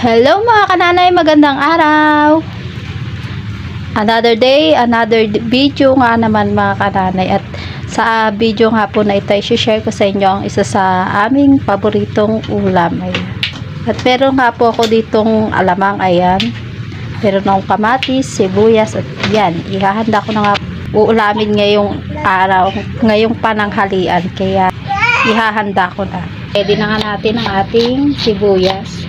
Hello mga kananay, magandang araw. Another day, another video nga naman mga kananay. At sa video nga po na ito, i-share ko sa inyo ang isa sa aming paboritong ulam. Ayan. At meron nga po ako ditong alamang, ayan. Meron akong kamatis, sibuyas, at yan. Ihahanda ko na nga uulamin ngayong araw, ngayong pananghalian. Kaya ihahanda ko na. Pwede na nga natin ang ating sibuyas.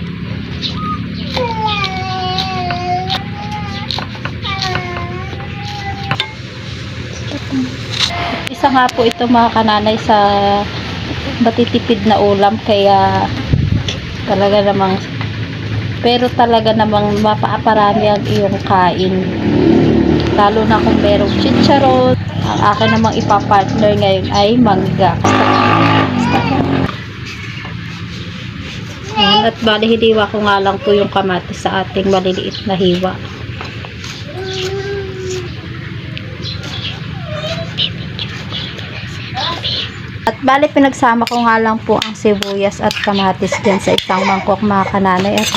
Isa nga po ito mga kananay sa matitipid na ulam, kaya talaga namang mapaparami ang iyong kain, lalo na kung merong chicharon. Ang akin namang ipapartner ngayon ay mangga. At bali hiniwa ko nga lang po yung kamatis sa ating maliliit na hiwa. At bali pinagsama ko nga lang po ang sibuyas at kamatis dyan sa isang mangkok mga kananay. At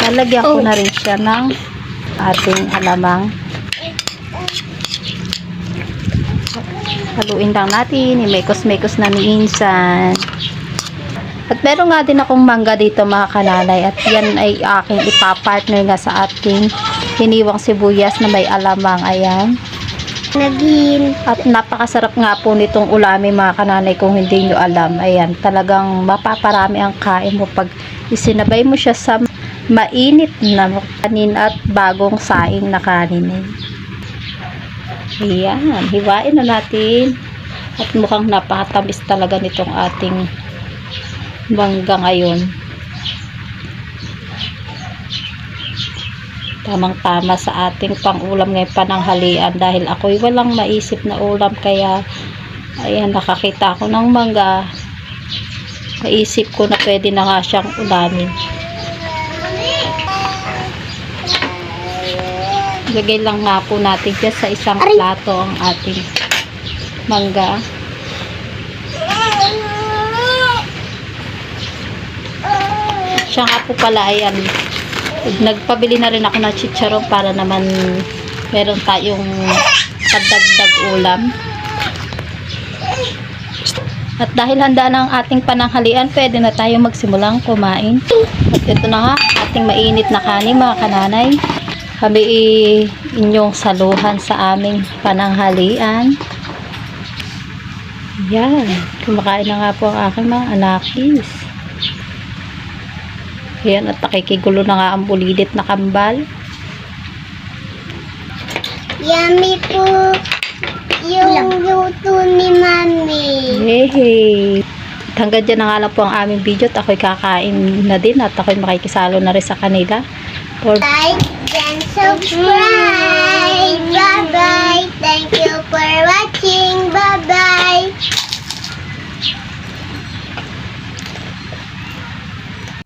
lalagyan ko na rin siya ng ating alamang. Haluin lang natin, imekos-mekos na minsan. At meron nga din akong mangga dito mga kananay. At yan ay aking ipapartner nga sa ating hiniwang sibuyas na may alamang. Ayan. At napakasarap nga po nitong ulamin mga kananay kung hindi nyo alam. Ayan, talagang mapaparami ang kain mo pag isinabay mo siya sa mainit na kanin at bagong saing na kanin. Ayan, hiwain na natin. At mukhang napakatamis talaga nitong ating mangga ngayon. Tamang-tama sa ating pang-ulam ngayong pananghalian, dahil ako'y walang maisip na ulam, kaya ayan, nakakita ako ng mangga, maisip ko na pwede na nga siyang ulamin. Lagay lang nga po natin dyan sa isang plato ang ating mangga. Siya nga po pala, ayan, nagpabili na rin ako ng chicharon para naman meron tayong kadagdag ulam. At dahil handa na ang ating pananghalian, pwede na tayo magsimulang kumain. At ito na nga, ating mainit na kanin mga kananay. Kami inyong saluhan sa aming pananghalian. Yan, kumakain na nga po ang aking mga anakis. Ayan, at nakikigulo na nga ang bulilit na kambal. Yummy po yung luto ni Mami. Hey. Hanggang dyan na nga lang po ang aming video at ako'y kakain na din at ako'y makikisalo na rin sa kanila. Like and subscribe. Bye-bye. Thank you for watching. Bye-bye.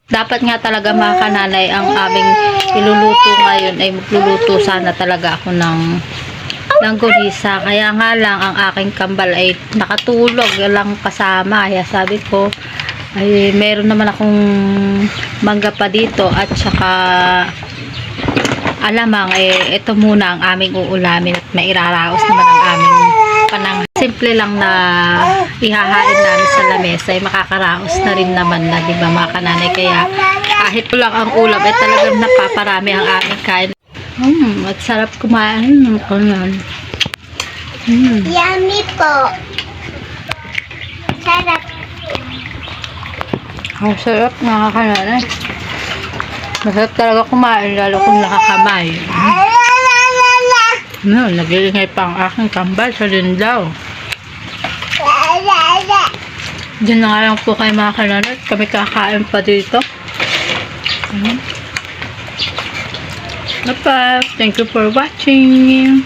Dapat nga talaga mga kananay, ang aming iluluto ngayon ay magluluto sana talaga ako ng gulisa. Kaya nga lang ang aking kambal ay nakatulog lang kasama. Kaya sabi ko ay meron naman akong mangga pa dito at saka alamang, ito muna ang aming uulamin at mairaraos naman ang aming panang. Simple lang na ihahain namin sa lamesa ay makakaraos na rin naman na, di ba mga kananay? Kaya kahit lang ang ulam ay talagang napaparami ang aming kain. At sarap kumain ng kanan. Yummy po. Sarap. Ang sarap mga kananay. Masarap talaga kumain, lalo kung nakakamay. Nag-iingay pa ang aking kambal sa lindaw. Diyan na nga lang po kayo mga kananay. Kami kakain pa dito. Thank you for watching.